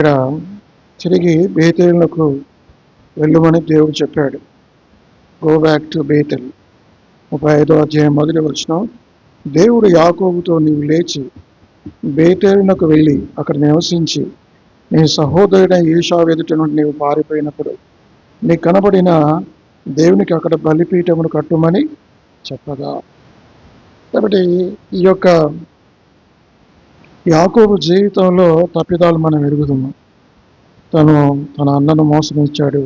ఇక్కడ తిరిగి బేతేలునకు వెళ్ళమని దేవుడు చెప్పాడు. Go back to Bethel. 35వ అధ్యాయం మొదటి వచనం. దేవుడు యాకోబుతో, నీవు లేచి బేతేలునకు వెళ్ళి అక్కడ నివసించి నీ సహోదరుడైన ఏశావు ఎదుట నుండి నీవు పారిపోయినప్పుడు నీకు కనబడిన దేవునికి అక్కడ బలిపీఠమును కట్టుమని చెప్పగా. కాబట్టి ఈ యొక్క యాకోబు జీవితంలో తప్పిదాలు మనం ఎరుగుతున్నాం. తన అన్నను మోసగించాడు,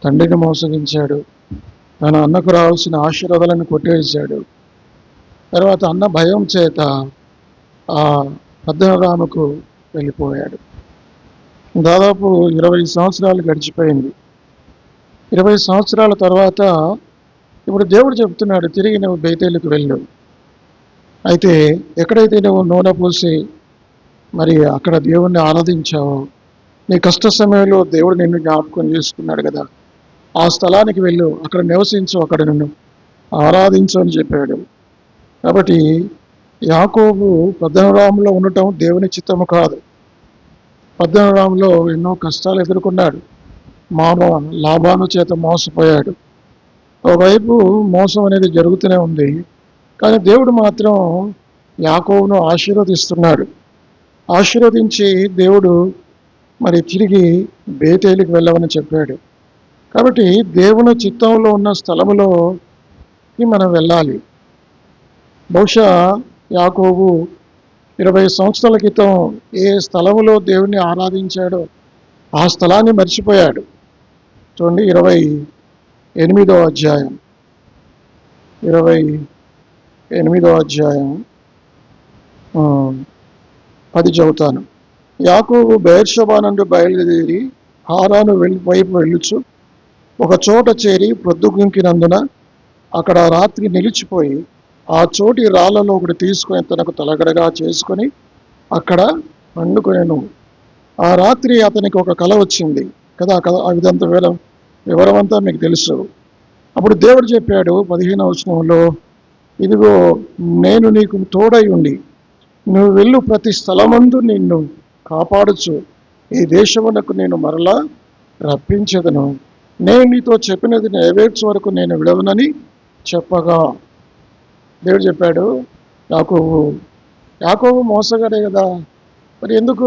తండ్రిని మోసగించాడు, తన అన్నకు రావాల్సిన ఆశీర్వాదాలను కొట్టేశాడు. తర్వాత అన్న భయం చేత ఆ పద్దనరాముకు వెళ్ళిపోయాడు. దాదాపు 20 సంవత్సరాలు గడిచిపోయింది. 20 సంవత్సరాల తర్వాత ఇప్పుడు దేవుడు చెప్తున్నాడు, తిరిగి నువ్వు బేతేలుకు వెళ్ళు. అయితే ఎక్కడైతే నువ్వు నూనె పూసి మరి అక్కడ దేవుణ్ణి ఆరాధించావో, నీ కష్ట సమయంలో దేవుడు నిన్ను జ్ఞాపకం చేసుకున్నాడు కదా, ఆ స్థలానికి వెళ్ళు, అక్కడ నివసించు, అక్కడ నిన్ను ఆరాధించు అని చెప్పాడు. కాబట్టి యాకోబు పద్దనరాములో ఉండటం దేవుని చిత్తము కాదు. పద్దనరాములో ఎన్నో కష్టాలు ఎదుర్కొన్నాడు. లాభాను చేత మోసపోయాడు. ఒకవైపు మోసం అనేది జరుగుతూనే ఉంది, కానీ దేవుడు మాత్రం యాకోబును ఆశీర్వదిస్తున్నాడు. ఆశీర్వదించి దేవుడు మరి తిరిగి బేతేలుకు వెళ్ళమని చెప్పాడు. కాబట్టి దేవుని చిత్తంలో ఉన్న స్థలములోకి మనం వెళ్ళాలి. బహుశా యాకోబు 20 సంవత్సరాల క్రితం ఏ స్థలములో దేవుణ్ణి ఆరాధించాడో ఆ స్థలాన్ని మర్చిపోయాడు. చూడండి 28వ అధ్యాయం 28వ అధ్యాయం 10 చదువుతాను. యాకోబు బెయేర్షెబా నుండి బయలుదేరి హారాను వైపు వెళ్ళుచు ఒక చోట చేరి ప్రొద్దుగుంకినందున అక్కడ రాత్రి నిలిచిపోయి ఆ చోటి రాళ్లలో ఒకటి తీసుకొని తనకు తలగడగా చేసుకొని అక్కడ పండుకొనెను. ఆ రాత్రి అతనికి ఒక కల వచ్చింది కదా. ఆ విధంతా వివరమంతా మీకు తెలుసు. అప్పుడు దేవుడు చెప్పాడు 15వ వచనంలో, ఇదిగో నేను నీకు తోడై ఉండి నువ్వు వెళ్ళు ప్రతి స్థలమందు నిన్ను కాపాడుచు ఈ దేశమునకు నేను మరలా రప్పించదను. నేను నీతో చెప్పినది నెరవేర్చు వరకు నేను విడవనని చెప్పగా. దేవుడు చెప్పాడు యాకోబు మోసగాడే కదా, మరి ఎందుకు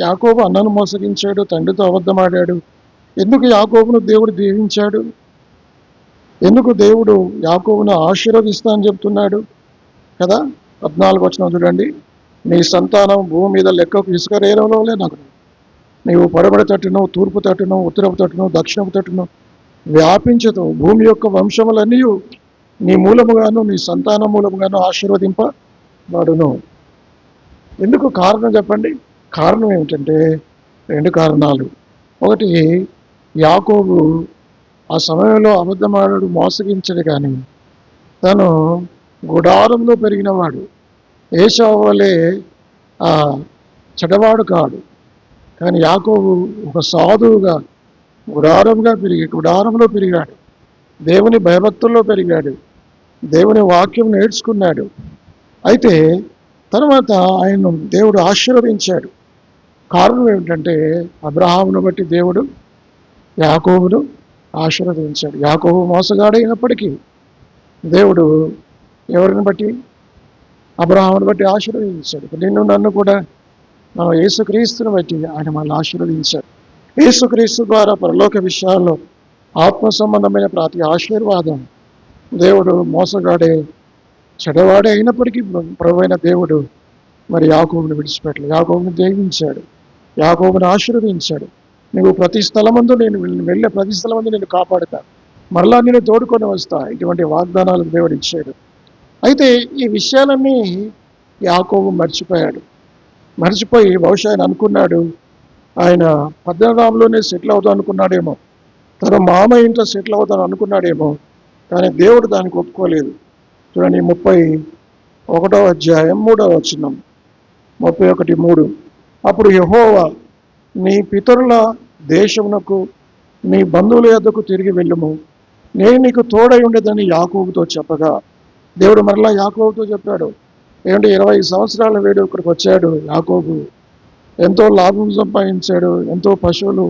యాకోబు అన్నను మోసగించాడు, తండ్రితో అబద్ధమాడాడు? ఎందుకు యాకోబును దేవుడు దీవించాడు? ఎందుకు దేవుడు యాకోబును ఆశీర్వదిస్తా అని చెప్తున్నాడు కదా. 14వ వచనం చూడండి. నీ సంతానం భూమి మీద లెక్కకు ఇసుక రేణువులోనే నాకు, నీవు పడమటి తట్టును, తూర్పు తట్టును, ఉత్తరపు తట్టును, దక్షిణపు తట్టును వ్యాపించదు. భూమి యొక్క వంశములన్నీ నీ మూలముగాను నీ సంతానం మూలముగాను ఆశీర్వదింపబడును. ఎందుకు? కారణం చెప్పండి. కారణం ఏమిటంటే 2 కారణాలు. ఒకటి, యాకోబు ఆ సమయంలో అబద్ధమాడాడు, మోసగించడు, కానీ తను గుడారంలో పెరిగినవాడు. ఏశావు వలె చెడవాడు కాడు. కానీ యాకోబు ఒక సాధువుగా గుడారంలో పెరిగాడు. దేవుని భయభక్తుల్లో పెరిగాడు. దేవుని వాక్యం నేర్చుకున్నాడు. అయితే తర్వాత ఆయన్ను దేవుడు ఆశీర్వదించాడు. కారణం ఏమిటంటే అబ్రహామును బట్టి దేవుడు యాకోబును ఆశీర్వదించాడు. యాకోబు మోసగాడైనప్పటికీ దేవుడు ఎవరిని బట్టి? అబ్రహామును బట్టి ఆశీర్వదించాడు. నిన్ను నన్ను కూడా యేసుక్రీస్తుని బట్టి ఆయన మళ్ళీ ఆశీర్వదించాడు. యేసుక్రీస్తు ద్వారా పరలోక విషయాల్లో ఆత్మ సంబంధమైన ప్రతి ఆశీర్వాదం దేవుడు మోసగాడే చెడవాడే అయినప్పటికీ ప్రభువైన దేవుడు మరి యాకోబును విడిచిపెట్టలేదు. యాకోబును దీవించాడు, యాకోబును ఆశీర్వదించాడు. నువ్వు ప్రతి స్థలమందు నేను వెళ్ళే ప్రతి స్థలమందు నేను కాపాడుతా, మరలా నేను తోడుకొని వస్తా, ఇటువంటి వాగ్దానాలకు దేవుడు ఇచ్చాడు. అయితే ఈ విషయాలన్నీ యాకోబు మర్చిపోయి బహుశా ఆయన అనుకున్నాడు, ఆయన పద్దనరాములోనే సెటిల్ అవుతాం అనుకున్నాడేమో, తన మామ ఇంట్లో సెటిల్ అవుతాను అనుకున్నాడేమో, కానీ దేవుడు దానికి ఒప్పుకోలేదు. చూడండి 31వ అధ్యాయం 3వ వచనం, 31:3. అప్పుడు యెహోవా, నీ పితరుల దేశమునకు నీ బంధువుల యొద్దకు తిరిగి వెళ్ళుము, నేను నీకు తోడై ఉండేదని యాకోబుతో చెప్పగా. దేవుడు మరలా యాకోబుతో చెప్పాడు. 20 సంవత్సరాల వేడు ఇక్కడికి వచ్చాడు యాకోబు. ఎంతో లాభం సంపాదించాడు, ఎంతో పశువులు,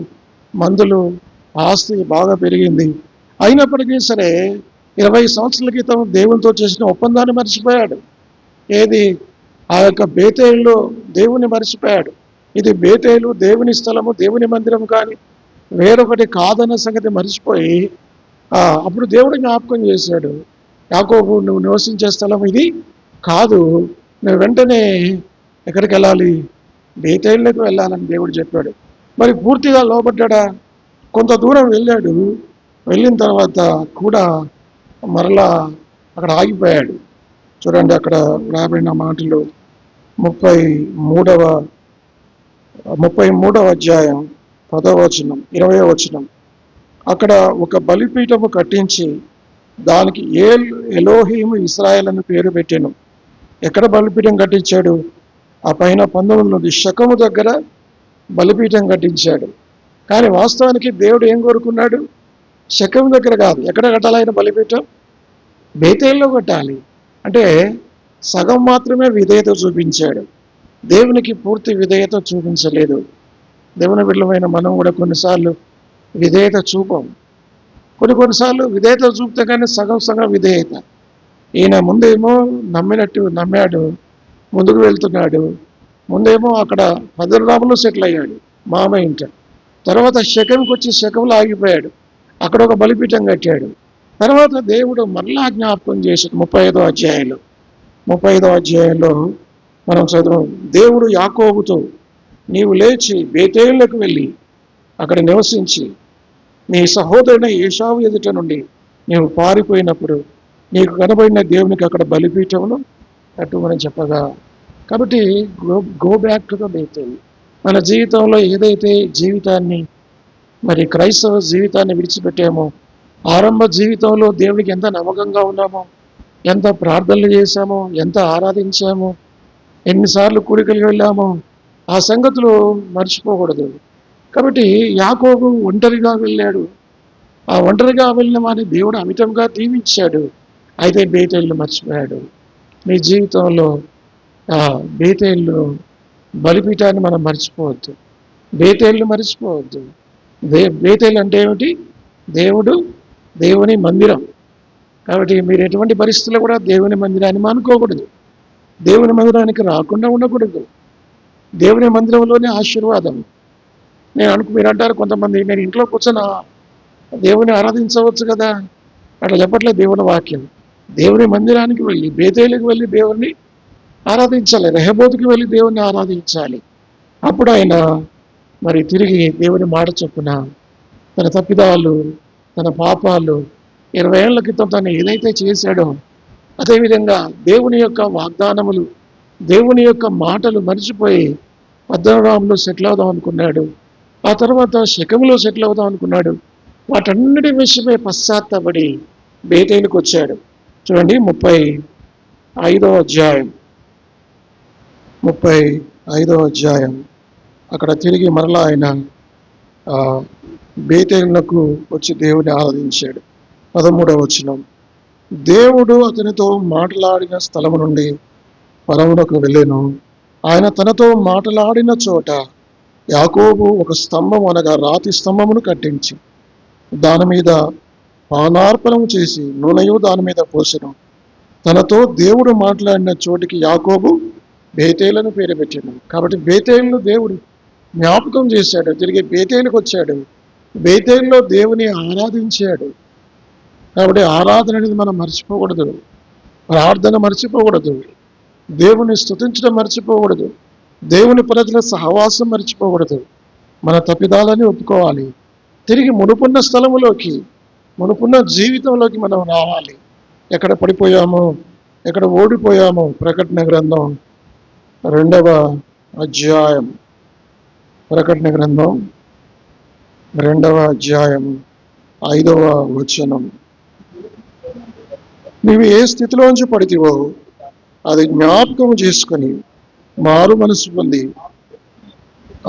మందులు, ఆస్తి బాగా పెరిగింది. అయినప్పటికీ సరే 20 సంవత్సరాల క్రితం దేవునితో చేసిన ఒప్పందాన్ని మర్చిపోయాడు. ఏది? ఆ యొక్క బేతేలులో దేవుని మర్చిపోయాడు. ఇది బేతేలు దేవుని స్థలము, దేవుని మందిరం కానీ వేరొకటి కాదన్న సంగతి మర్చిపోయి అప్పుడు దేవుడు జ్ఞాపకం చేశాడు, యాకోబు నువ్వు నివసించే స్థలం ఇది కాదు, నువ్వు వెంటనే ఎక్కడికి వెళ్ళాలి? బేతేలులకు వెళ్ళాలని దేవుడు చెప్పాడు. మరి పూర్తిగా లోబడ్డా? కొంత దూరం వెళ్ళాడు. వెళ్ళిన తర్వాత కూడా మరలా అక్కడ ఆగిపోయాడు. చూడండి, అక్కడ రాబడిన మాటలు 33వ అధ్యాయం 10వ వచనం, 20వ వచనం. అక్కడ ఒక బలిపీఠము కట్టించి దానికి ఎలోహీము ఇశ్రాయేల్ అని పేరు పెట్టాను. ఎక్కడ బలిపీఠం కట్టించాడు? ఆ పైన 19 శకము దగ్గర బలిపీఠం కట్టించాడు. కానీ వాస్తవానికి దేవుడు ఏం కోరుకున్నాడు? శకం దగ్గర కాదు. ఎక్కడ కట్టాలి ఆయన బలిపీఠం? బేతేల్లో కట్టాలి. అంటే సగం మాత్రమే విధేయత చూపించాడు, దేవునికి పూర్తి విధేయత చూపించలేదు. దేవుని బిడ్డలమైన మనం కూడా కొన్నిసార్లు విధేయత చూపం. కొన్నిసార్లు విధేయత చూపితే కానీ సగం విధేయత. ఈయన ముందేమో నమ్మాడు, ముందుకు వెళ్తున్నాడు. ముందేమో అక్కడ పదరాములో సెటిల్ అయ్యాడు, మామ ఇంట. తర్వాత శకంకి వచ్చి శకంలో ఆగిపోయాడు. అక్కడ ఒక బలిపీఠం కట్టాడు. తర్వాత దేవుడు మరలా జ్ఞాపకం చేశాడు 35వ అధ్యాయంలో మనం చదువు. దేవుడు యాకోబుతో, నీవు లేచి బేతేలుకు వెళ్ళి అక్కడ నివసించి నీ సహోదరుని ఏశావు ఎదుట నుండి నీవు పారిపోయినప్పుడు నీకు కనబడిన దేవునికి అక్కడ బలిపీఠమును కట్టుమని చెప్పగా. కాబట్టి go back to the Bethel. మన జీవితంలో ఏదైతే జీవితాన్ని, మరి క్రైస్తవ జీవితాన్ని విడిచిపెట్టామో, ఆరంభ జీవితంలో దేవుడికి ఎంత నమ్మకంగా ఉన్నామో, ఎంత ప్రార్థనలు చేశామో, ఎంత ఆరాధించామో, ఎన్నిసార్లు కూడికలు వెళ్ళామో, ఆ సంగతులు మర్చిపోకూడదు. కాబట్టి యాకోబు ఒంటరిగా వెళ్ళాడు. ఆ ఒంటరిగా వెళ్ళిన వారిని దేవుడు అమితంగా దీవించాడు. అయితే బేతేళ్ళు మర్చిపోయాడు. మీ జీవితంలో బేతేళ్ళు బలిపీఠాన్ని మనం మర్చిపోవద్దు. బేతేళ్ళు మర్చిపోవద్దు. బేతేళ్ళు అంటే ఏమిటి? దేవుని మందిరం. కాబట్టి మీరు ఎటువంటి పరిస్థితుల్లో కూడా దేవుని మందిరాన్ని మానుకోకూడదు. దేవుని మందిరానికి రాకుండా ఉండకూడదు. దేవుని మందిరంలోనే ఆశీర్వాదం. మీరు అంటారు కొంతమంది, నేను ఇంట్లో కూర్చొని దేవుని ఆరాధించవచ్చు కదా. అట్లా చెప్పట్లేదు దేవుని వాక్యం. దేవుని మందిరానికి వెళ్ళి, బేతేలుకి వెళ్ళి దేవుణ్ణి ఆరాధించాలి. రెహబోతుకి వెళ్ళి దేవుణ్ణి ఆరాధించాలి. అప్పుడు ఆయన మరి తిరిగి దేవుని మాట చొప్పున తన తప్పిదాలు, తన పాపాలు, 20 ఏళ్ల క్రితం తను ఏదైతే చేశాడో అదేవిధంగా దేవుని యొక్క వాగ్దానములు, దేవుని యొక్క మాటలు మర్చిపోయి పద్మనాభంలో సెటిల్ అవుదాం అనుకున్నాడు. ఆ తర్వాత శకంలో సెటిల్ అవుదాం అనుకున్నాడు. వాటన్నిటి విషయమే పశ్చాత్తపడి బేతేలుకు వచ్చాడు. చూడండి 35వ అధ్యాయం అక్కడ తిరిగి మరలా ఆయన బేతేలునకు వచ్చి దేవుని ఆరాధించాడు. 13వ వచనం. దేవుడు అతనితో మాట్లాడిన స్థలము నుండి పరమునకు వెళ్ళెను. ఆయన తనతో మాట్లాడిన చోట యాకోబు ఒక స్తంభం, అనగా రాతి స్తంభమును కట్టించి దాని మీద పానార్పణము చేసి నూనెయు దాని మీద పోసెను. తనతో దేవుడు మాట్లాడిన చోటికి యాకోబు బేతేలను పేరు పెట్టాడు. కాబట్టి బేతేలును దేవుడు జ్ఞాపకం చేశాడు. తిరిగి బేతేలుకు వచ్చాడు. బేతేలులో దేవుని ఆరాధించాడు. కాబట్టి ఆరాధన అనేది మనం మర్చిపోకూడదు. ప్రార్థన మర్చిపోకూడదు. దేవుని స్తుతించడం మర్చిపోకూడదు. దేవుని ప్రజల సహవాసం మర్చిపోకూడదు. మన తప్పిదాలని ఒప్పుకోవాలి. తిరిగి మునుపున్న స్థలములోకి, మునుపున్న జీవితంలోకి మనం రావాలి. ఎక్కడ పడిపోయామో, ఎక్కడ ఓడిపోయామో, ప్రకటన గ్రంథం 2వ అధ్యాయం, ప్రకటన గ్రంథం 2వ అధ్యాయం 5వ వచనం. నీవు ఏ స్థితిలోంచి పడితివో అది జ్ఞాపకం చేసుకొని మారు మనసు పొంది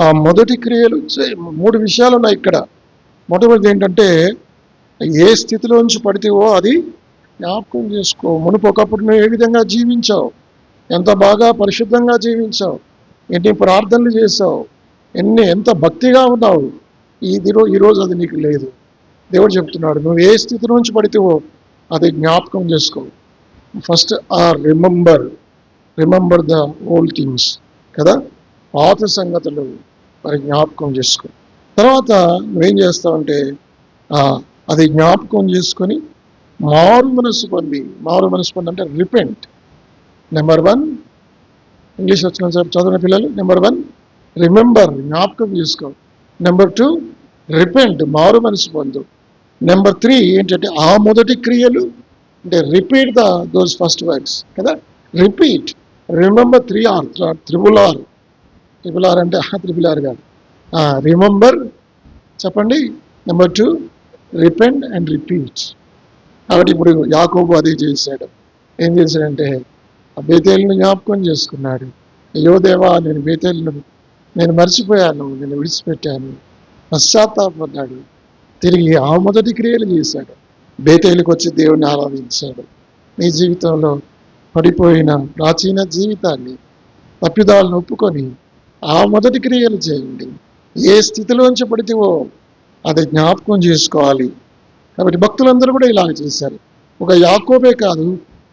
ఆ మొదటి క్రియలు 3 విషయాలు ఉన్నాయి ఇక్కడ. మొట్టమొదటి ఏంటంటే, ఏ స్థితిలోంచి పడితేవో అది జ్ఞాపకం చేసుకో. మునుపు ఒకప్పుడు నువ్వు ఏ విధంగా జీవించావు, ఎంత బాగా పరిశుద్ధంగా జీవించావు, ఎన్ని ప్రార్థనలు చేసావు, ఎంత భక్తిగా ఉన్నావు, ఈరోజు అది నీకు లేదు. దేవుడు చెప్తున్నాడు, నువ్వు ఏ స్థితి నుంచి పడితేవో అది జ్ఞాపకం చేసుకో. First remember the old things కదా, పాత సంగతులు మరి జ్ఞాపకం చేసుకో. తర్వాత నువ్వేం చేస్తావంటే అది జ్ఞాపకం చేసుకొని మారు మనసు పొంది అంటే రిపెంట్. నెంబర్ 1 ఇంగ్లీష్ వచ్చిన చదివిన పిల్లలు, నెంబర్ 1 రిమెంబర్, జ్ఞాపకం చేసుకో. నెంబర్ 2 రిపెంట్, మారు మనసు పొందు. నెంబర్ 3 ఏంటంటే ఆ మొదటి క్రియలు అంటే రిపీట్ దోస్ ఫస్ట్ వర్క్స్ కదా, repeat. Remember 3R, triple R అంటే ట్రిపుల్ ఆర్ కాదు, రిమెంబర్ చెప్పండి. Number 2 repent and repeat. కాబట్టి ఇప్పుడు యాకోబు అదే చేశాడు. ఏం చేశాడంటే ఆ బేతేలును జ్ఞాపకం చేసుకున్నాడు. అయ్యో దేవా, నేను బేతేలును నేను మర్చిపోయాను, నేను విడిచిపెట్టాను, పశ్చాత్తాపడ్డాడు. తిరిగి ఆ మొదటి క్రియలు చేశాడు. బేతేలుకు వచ్చి దేవుణ్ణి ఆరాధించాడు. నీ జీవితంలో పడిపోయిన ప్రాచీన జీవితాన్ని, తప్పిదాలను ఒప్పుకొని ఆ మొదటి క్రియలు చేయండి. ఏ స్థితిలోంచి పడితేవో అది జ్ఞాపకం చేసుకోవాలి. కాబట్టి భక్తులందరూ కూడా ఇలాగ చేశారు. ఒక యాకోబే కాదు,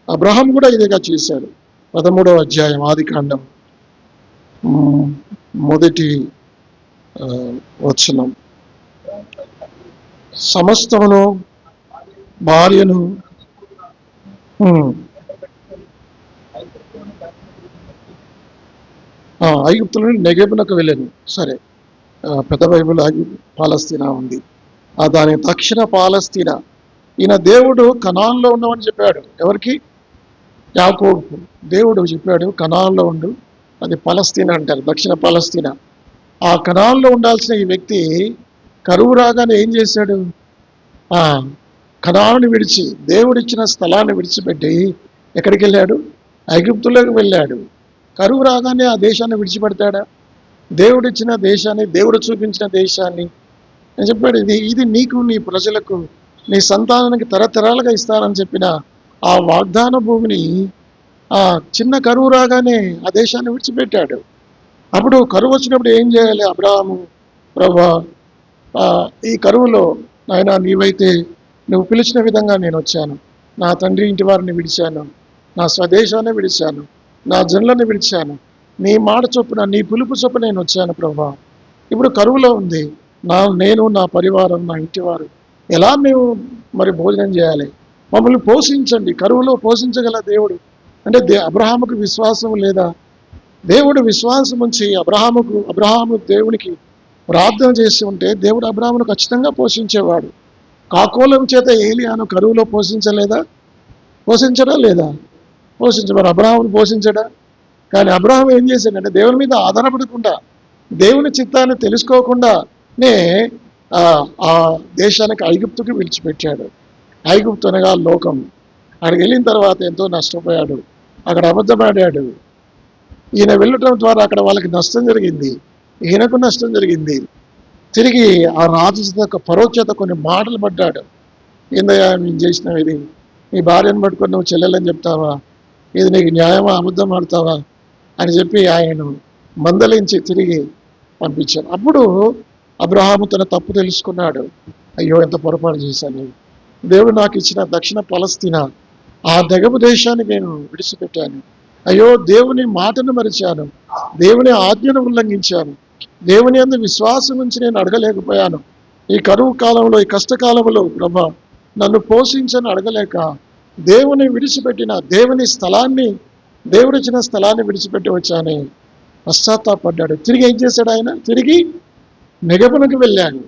అబ్రహాం కూడా ఇదేగా చేశాడు. 13వ అధ్యాయం ఆదికాండం మొదటి వచనం, సమస్తమును భార్యను ఐగుప్తుల నుండి నెగెబునకు వెళ్ళాను. సరే, పెద్ద బైబిల్ పాలస్తీనా ఉంది, దాని దక్షిణ పాలస్తీనా. ఈయన దేవుడు కనాన్లో ఉన్నామని చెప్పాడు. ఎవరికి? యాకోబుకు దేవుడు చెప్పాడు, కనాన్లో ఉండు, అది పలస్తీనా అంటారు, దక్షిణ పాలస్తీనా. ఆ కనాన్లో ఉండాల్సిన ఈ వ్యక్తి కరువు రాగానే ఏం చేశాడు? కనానుని విడిచి, దేవుడిచ్చిన స్థలాన్ని విడిచిపెట్టి ఎక్కడికి వెళ్ళాడు? ఐగుప్తులోకి వెళ్ళాడు. కరువు రాగానే ఆ దేశాన్ని విడిచిపెడతాడా? దేవుడిచ్చిన దేశాన్ని, దేవుడు చూపించిన దేశాన్ని అని చెప్పాడు, ఇది నీకు, నీ ప్రజలకు, నీ సంతానానికి తరతరాలుగా ఇస్తానని చెప్పిన ఆ వాగ్దాన భూమిని చిన్న కరువు రాగానే ఆ దేశాన్ని విడిచిపెట్టాడు. అప్పుడు కరువు వచ్చినప్పుడు ఏం చేయాలి? అబ్రాహాము, ప్రభువా, ఈ కరువులో నాయన నీవైతే నువ్వు పిలిచిన విధంగా నేను వచ్చాను, నా తండ్రి ఇంటి వారిని విడిచాను, నా స్వదేశాన్ని విడిచాను, నా జనులను విడిచాను, నీ మాట చొప్పున, నీ పిలుపు చొప్పున నేను వచ్చాను ప్రభువా. ఇప్పుడు కరువులో ఉంది, నేను, నా పరివారం, నా ఇంటివారు ఎలా మేము మరి భోజనం చేయాలి? మమ్మల్ని పోషించండి. కరువులో పోషించగల దేవుడు అంటే అబ్రహాముకు విశ్వాసం లేదా? దేవుడు విశ్వాసం ఉంచి అబ్రహాము దేవునికి ప్రార్థన చేసి ఉంటే దేవుడు అబ్రహామును ఖచ్చితంగా పోషించేవాడు. కాకోలం చేత ఏలియాను కరువులో పోషించడా లేదా? మరి అబ్రహామును పోషించడా? కానీ అబ్రహాం ఏం చేశాడంటే దేవుని మీద ఆధారపడకుండా, దేవుని చిత్తాన్ని తెలుసుకోకుండానే ఆ దేశానికి ఐగుప్తుకి విడిచిపెట్టాడు. ఐగుప్తు అనగా లోకం. అక్కడికి వెళ్ళిన తర్వాత ఎంతో నష్టపోయాడు, అక్కడ అబద్ధమాడాడు. ఈయన వెళ్ళటం ద్వారా అక్కడ వాళ్ళకి నష్టం జరిగింది, ఈయనకు నష్టం జరిగింది. తిరిగి ఆ రాజు ఫరో చేత కొన్ని మాటలు పడ్డాడు. ఏందయ్యా నేను చేసినావు, ఇది నీ భార్యను పట్టుకొని నువ్వు చెల్లెలని చెప్తావా? ఇది నీకు న్యాయమా, అబద్ధం ఆడతావా అని చెప్పి ఆయనను మందలించి తిరిగి పంపించాడు. అప్పుడు అబ్రహాము తన తప్పు తెలుసుకున్నాడు. అయ్యో, ఎంత పొరపాటు చేశాను, దేవుడు నాకు ఇచ్చిన దక్షిణ పలస్తీనా, ఆ దగపు దేశాన్ని నేను విడిచిపెట్టాను. అయ్యో, దేవుని మాటను మరిచాను, దేవుని ఆజ్ఞను ఉల్లంఘించాను, దేవుని అందు విశ్వాసం నుంచి నేను అడగలేకపోయాను. ఈ కరువు కాలంలో, ఈ కష్టకాలంలో ప్రభా నన్ను పోషించని అడగలేక దేవుని విడిచిపెట్టిన, దేవుని స్థలాన్ని, దేవుడిచ్చిన స్థలాన్ని విడిచిపెట్టి వచ్చాను. పశ్చాత్తాపడ్డాడు. తిరిగి ఏం చేశాడు? ఆయన తిరిగి నెగెబునకు వెళ్ళాడు.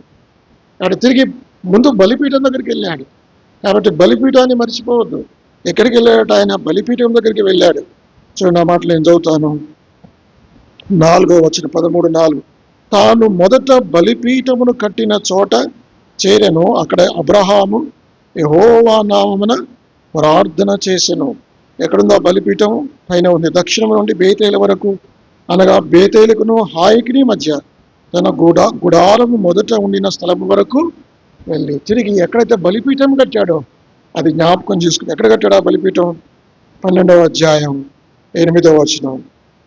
అక్కడ తిరిగి ముందు బలిపీఠం దగ్గరికి వెళ్ళాడు. కాబట్టి బలిపీఠాన్ని మర్చిపోవద్దు. ఎక్కడికి వెళ్ళాడట? ఆయన బలిపీఠం దగ్గరికి వెళ్ళాడు. చూడండి, ఆ మాటలు నేను చదువుతాను. 4వ వచనం, 13:4. తాను మొదట బలిపీఠమును కట్టిన చోట చేరెను, అక్కడ అబ్రహాము యెహోవా నామమున ప్రార్థన చేసెను. ఎక్కడుందో బలిపీఠం? పైన ఉంది. దక్షిణం నుండి బేతేలు వరకు, అనగా బేతేలుకును హాయికిని మధ్య తన గుడారము మొదట ఉండిన స్థలం వరకు వెళ్ళి తిరిగి ఎక్కడైతే బలిపీఠం కట్టాడో అది జ్ఞాపకం చేసుకుని, ఎక్కడ కట్టాడు ఆ బలిపీఠం? 12వ అధ్యాయం 8వ వచనం.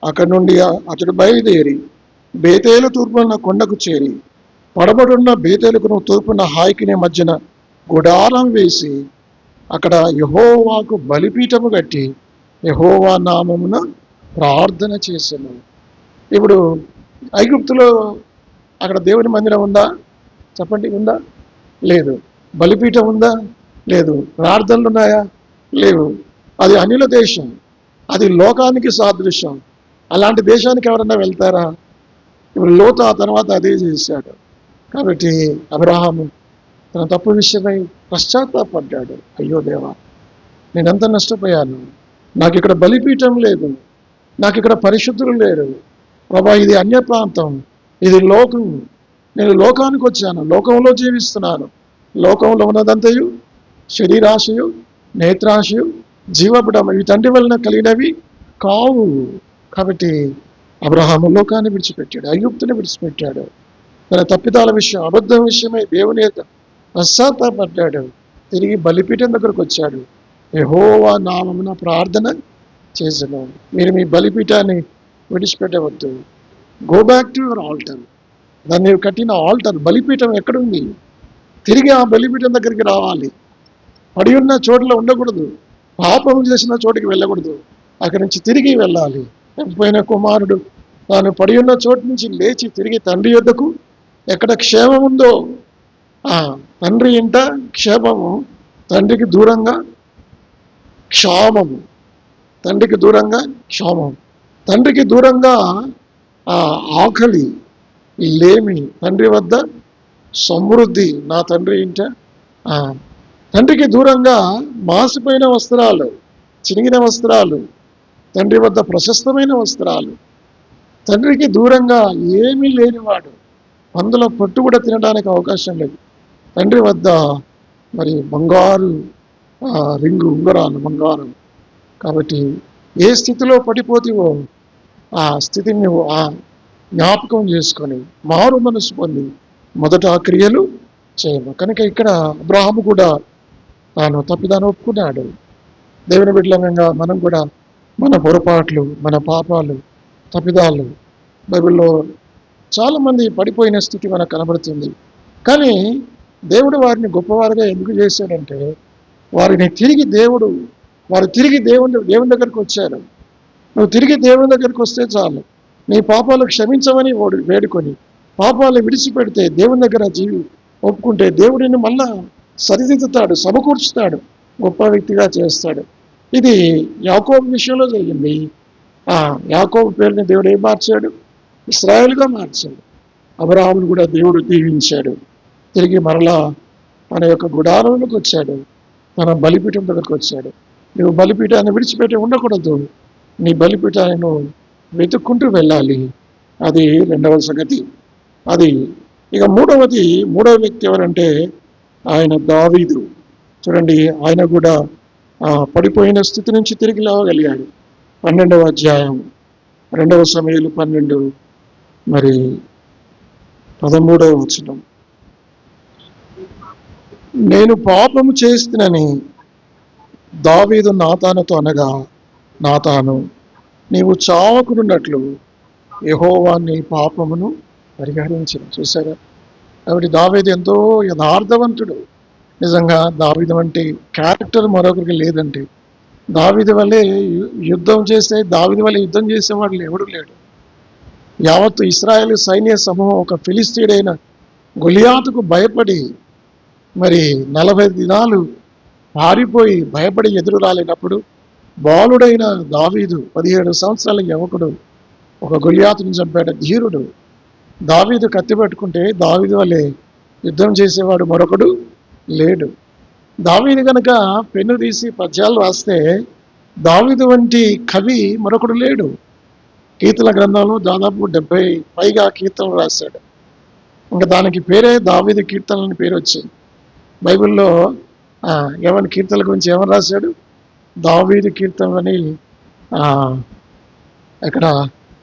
అక్కడి నుండి అతడు బయలుదేరి బేతేలు తూర్పున కొండకు చేరి పడబడున్న బేతేలుకును తూర్పున హాయికిని మధ్యన గుడారం వేసి అక్కడ యెహోవాకు బలిపీఠము కట్టి యెహోవా నామమున ప్రార్థన చేశాను. ఇప్పుడు ఐగుప్తులో అక్కడ దేవుని మందిరం ఉందా? చెప్పండి, ఉందా? లేదు. బలిపీఠం ఉందా? లేదు. ప్రార్థనలు ఉన్నాయా? లేవు. అది అనిల దేశం, అది లోకానికి సాదృశ్యం. అలాంటి దేశానికి ఎవరన్నా వెళ్తారా? ఇప్పుడు లోతు ఆ తర్వాత అదే చేశాడు. కాబట్టి అబ్రహాము తన తప్పు విషయమై పశ్చాత్తాపడ్డాడు. అయ్యో దేవా, నేనెంత నష్టపోయాను, నాకు ఇక్కడ బలిపీఠం లేదు, నాకు ఇక్కడ పరిశుద్ధులు లేరు ప్రభా, ఇది అన్య ప్రాంతం, ఇది లోకం, నేను లోకానికి వచ్చాను, లోకంలో జీవిస్తున్నాను, లోకంలో ఉన్నదంతయు శరీరాశయు నేత్రాశయు జీవపడము ఇవి తండ్రి వలన కలిగినవి కావు. కాబట్టి అబ్రహాము లోకాన్ని విడిచిపెట్టాడు, ఐగుప్తుని విడిచిపెట్టాడు, తన తప్పిదాల విషయం అబద్ధం విషయమై దేవుని యొక్క పశ్చాత్తాపడ్డాడు, తిరిగి బలిపీఠం దగ్గరకు వచ్చాడు, యెహోవా నామమున ప్రార్థన చేశాను. మీరు మీ బలిపీఠాన్ని విడిచిపెట్టవద్దు. Go back to your altar. దాన్ని కట్టిన ఆల్టర్ బలిపీఠం ఎక్కడుంది? తిరిగి ఆ బలిపీఠం దగ్గరికి రావాలి. పడి ఉన్న చోట్ల ఉండకూడదు, పాపం చేసిన చోటికి వెళ్ళకూడదు, అక్కడి నుంచి తిరిగి వెళ్ళాలి. చనిపోయిన కుమారుడు తాను పడి ఉన్న చోటు నుంచి లేచి తిరిగి తండ్రి యొద్దకు, ఎక్కడ క్షేమం ఉందో ఆ తండ్రి ఇంట క్షేమము, తండ్రికి దూరంగా క్షామము, తండ్రికి దూరంగా క్షామం, తండ్రికి దూరంగా ఆకలి లేమి, తండ్రి వద్ద సమృద్ధి. నా తండ్రి ఇంట తండ్రికి దూరంగా మాసిపోయిన వస్త్రాలు, చినిగిన వస్త్రాలు, తండ్రి వద్ద ప్రశస్తమైన వస్త్రాలు, తండ్రికి దూరంగా ఏమీ లేనివాడు, పందుల పట్టు కూడా తినడానికి అవకాశం లేదు, తండ్రి వద్ద మరి బంగారు రింగు ఉంగరాలు బంగారం. కాబట్టి ఏ స్థితిలో పడిపోతావో ఆ స్థితిని నువ్వు జ్ఞాపకం చేసుకొని మారు మనసు పొంది మొదట ఆ క్రియలు చేయము. కనుక ఇక్కడ అబ్రహాము కూడా తాను తప్పిదాన్ని ఒప్పుకున్నాడు. దేవుని బిడ్డలంగా మనం కూడా మన పొరపాట్లు, మన పాపాలు, తప్పిదాలు, బైబిల్లో చాలామంది పడిపోయిన స్థితి మనకు కనబడుతుంది. కానీ దేవుడు వారిని గొప్పవారుగా ఎందుకు చేశాడంటే వారు తిరిగి దేవుని దగ్గరికి వచ్చారు. నువ్వు తిరిగి దేవుని దగ్గరికి వస్తే చాలు, నీ పాపాలు క్షమించమని వేడుకొని పాపాలు విడిచిపెడితే దేవుని దగ్గర ఒప్పుకుంటే దేవుడిని మళ్ళా సరిదిద్దుతాడు, సమకూర్చుతాడు, గొప్ప వ్యక్తిగా చేస్తాడు. ఇది యాకోబు విషయంలో జరిగింది. యాకోబు పేరుని దేవుడు ఏం మార్చాడు? ఇశ్రాయేలుగా మార్చాడు. అబ్రహామును కూడా దేవుడు దీవించాడు. తిరిగి మరలా తన యొక్క గుడారంలోకి వచ్చాడు, తన బలిపీఠం దగ్గరకు వచ్చాడు. నువ్వు బలిపీఠాన్ని విడిచిపెట్టి ఉండకూడదు, నీ బలిపీఠాన్ని నువ్వు వెతుక్కుంటూ వెళ్ళాలి. అది రెండవ సంగతి. అది ఇక మూడవ వ్యక్తి ఎవరంటే ఆయన దావీదు. చూడండి, ఆయన కూడా పడిపోయిన స్థితి నుంచి తిరిగి లేవగలిగాడు. 12వ అధ్యాయం 2 సమూయేలు 12 మరి 13వ వచనం. నేను పాపము చేస్తునని దావీదు నాతానుతో అనగా, నాతాను, నీవు చావకున్నట్లు యెహోవా నీ పాపమును పరిహరించిన. చూసారా? కాబట్టి దావీదు ఎంతో యథార్థవంతుడు. నిజంగా దావీదు వంటి క్యారెక్టర్ మరొకరికి లేదంటే, దావీదు వల్లే యుద్ధం చేసేవాడు ఎవడు లేడు. యావత్తు ఇశ్రాయేలు సైన్య సమూహం ఒక ఫిలిస్తీయుడైన గొలియాతుకు భయపడి మరి 40 దినాలు పారిపోయి భయపడి ఎదురు రాలేనప్పుడు బాలుడైన దావీదు 17 సంవత్సరాల యువకుడు ఒక గొలియాతుని చంపాడు, ధీరుడు. దావీదు కత్తి పట్టుకుంటే దావీదు వల్లే యుద్ధం చేసేవాడు మరొకడు లేడు. దావీదు కనుక పెన్ను తీసి పద్యాలు రాస్తే దావీదు వంటి కవి మరొకడు లేడు. కీర్తన గ్రంథంలో దాదాపు 70 పైగా కీర్తనలు రాశాడు. ఇంకా దానికి పేరే దావీదు కీర్తనలని పేరు వచ్చింది. బైబిల్లో ఎవరి కీర్తనల గురించి ఏమని రాశాడు? దావీదు కీర్తనలని ఇక్కడ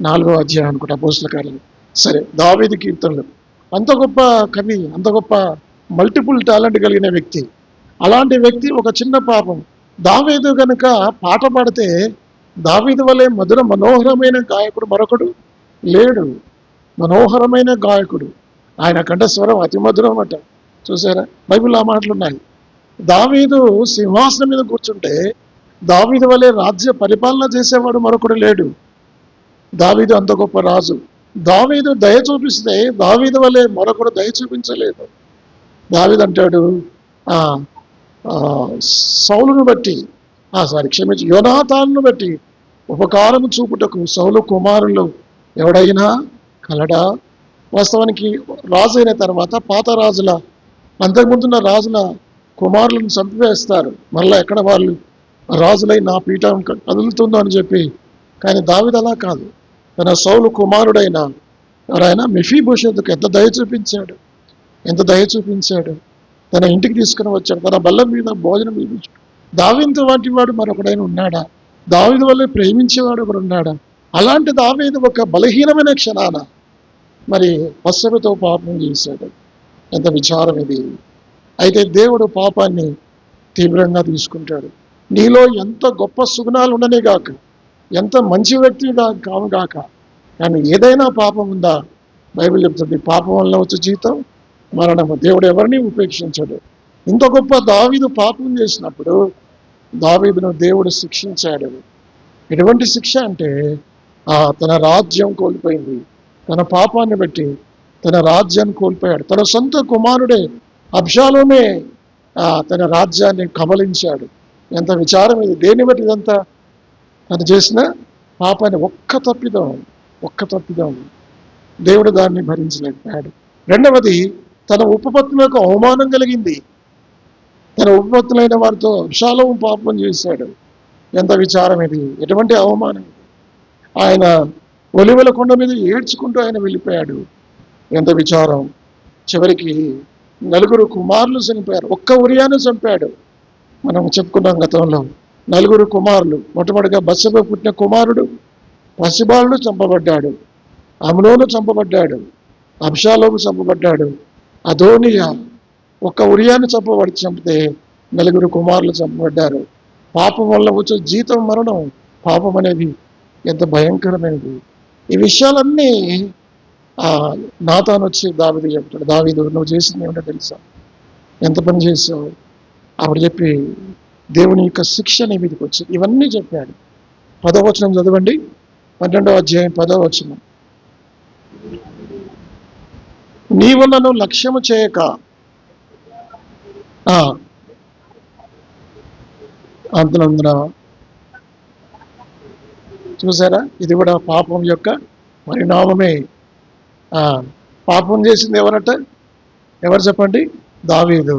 4వ అధ్యాయం అనుకుంటా అపోస్తల కార్యాలు. సరే, దావీదు కీర్తనలు. అంత గొప్ప కవి, అంత గొప్ప మల్టిపుల్ టాలెంట్ కలిగిన వ్యక్తి. అలాంటి వ్యక్తి ఒక చిన్న పాపం. దావీదు కనుక పాట పాడితే దావీదు వలె మధుర మనోహరమైన గాయకుడు మరొకడు లేడు. మనోహరమైన గాయకుడు, ఆయన కంఠస్వరం అతి మధురం అట. చూసారా, బైబిల్ ఆ మాటలు ఉన్నాయి. దావీదు సింహాసనం మీద కూర్చుంటే దావీదు వలె రాజ్య పరిపాలన చేసేవాడు మరొకడు లేడు. దావీదు అంత గొప్ప రాజు. దావీదు దయ చూపిస్తే దావీదు వలె మరొకడు దయ చూపించలేదు. దావీదు అంటాడు, ఆ సౌలును బట్టి క్షమించి యోనాతాను బట్టి ఉపకారము చూపుటకు సౌలు కుమారులు ఎవడైనా కలడా. వాస్తవానికి రాజు అయిన తర్వాత పాత రాజుల, అంతకుముందున్న రాజుల కుమారులను చంపివేస్తారు. మళ్ళీ ఎక్కడ వాళ్ళు రాజులై నా పీఠం కదులుతుందో అని చెప్పి. కానీ దావీదు అలా కాదు. తన సౌలు కుమారుడైన ఎవరైనా మెఫీబోషెతుకు ఎంత దయ చూపించాడు. తన ఇంటికి తీసుకుని వచ్చాడు, తన బల్ల మీద భోజనం ఇప్పించాడు. దావీదు వంటి వాడు మరొకడైనా ఉన్నాడా? దావీదు వల్లే ప్రేమించేవాడు ఒకడు ఉన్నాడా? అలాంటి దావీదు ఒక బలహీనమైన క్షణాన మరి పశ్చమతో పాపం చేశాడు. ఎంత విచారం ఇది. అయితే దేవుడు పాపాన్ని తీవ్రంగా తీసుకుంటాడు. నీలో ఎంత గొప్ప సుగుణాలు ఉండనే గాక, ఎంత మంచి వ్యక్తిగా కావుగాక, కానీ ఏదైనా పాపం ఉందా? బైబిల్ చెప్తుంది, పాపం వల్ల వచ్చే జీతం మరణము. దేవుడు ఎవరిని ఉపేక్షించాడు. ఇంత గొప్ప దావీదు పాపం చేసినప్పుడు దావీదును దేవుడు శిక్షించాడు. ఎటువంటి శిక్ష అంటే తన రాజ్యం కోల్పోయింది. తన పాపాన్ని బట్టి తన రాజ్యాన్ని కోల్పోయాడు. తన సొంత కుమారుడే అబ్షాలోమే తన రాజ్యాన్ని కబలించాడు. ఎంత విచారం ఇది. దేన్ని బట్టి ఇదంతా? తను చేసిన పాపాన్ని ఒక్క తప్పిదం దేవుడు దాన్ని భరించలేకపోయాడు. రెండవది, తన ఉపపత్నులకు అవమానం కలిగింది. తన ఉపపత్నులైన వారితో అబ్షాలోము పాపం చేశాడు. ఎంత విచారం ఇది. ఎటువంటి అవమానం! ఆయన ఒలివల కొండ మీద ఏడ్చుకుంటూ ఆయన వెళ్ళిపోయాడు. ఎంత విచారం! చివరికి 4 కుమారులు చనిపోయారు. ఒక్క ఉరియాను చంపాడు. మనం చెప్పుకున్నాం గతంలో. 4 కుమారులు. మొట్టమొదటిగా బత్షెబ పుట్టిన కుమారుడు పసిబాలుడు చంపబడ్డాడు. అమ్నోను చంపబడ్డాడు. అబ్షాలోము చంపబడ్డాడు. అదోనియా ఒక్క ఉరియాను చంపితే 4 కుమారులు చంపబడ్డారు. పాపం వల్ల వచ్చే జీతం మరణం. పాపం అనేది ఎంత భయంకరమైనది. ఈ విషయాలన్నీ నాతాను వచ్చి దావీదు చెప్తాడు, దావీదు నువ్వు చేసింది ఏమిటో తెలుసా? ఎంత పని చేసావు? అప్పుడు చెప్పి దేవుని యొక్క శిక్ష నీ మీదకి వచ్చింది. ఇవన్నీ చెప్పాడు. 10వ వచనం చదవండి. 12వ అధ్యాయం 10వ వచనం. నీవు నన్ను లక్ష్యము చేయక అంతలందున. చూసారా, ఇది కూడా పాపం యొక్క పరిణామమే. పాపం చేసింది ఎవరు చెప్పండి? దావీదు.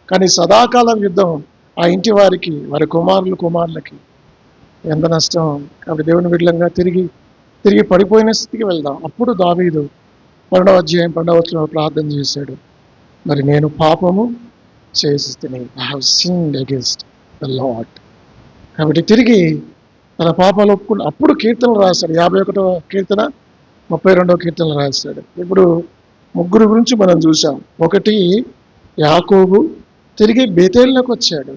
కానీ సదాకాలం యుద్ధం ఆ ఇంటి వారికి, వారి కుమారులకి ఎంత నష్టం. కాబట్టి దేవుని బిడ్డలంగా తిరిగి పడిపోయిన స్థితికి వెళ్దాం. అప్పుడు దావీదు 12వ అధ్యాయం 12వ వచనంలో ప్రార్థన చేశాడు. మరి నేను పాపము చేసితిని, I have sinned against the Lord. కాబట్టి తిరిగి తన పాపాలు ఒప్పుకుని అప్పుడు కీర్తనలు రాశాడు. 51వ కీర్తన, 32వ కీర్తనలు రాశాడు. ఇప్పుడు 3 గురించి మనం చూసాం. ఒకటి, యాకోబు తిరిగి బేతేలునకు వచ్చాడు.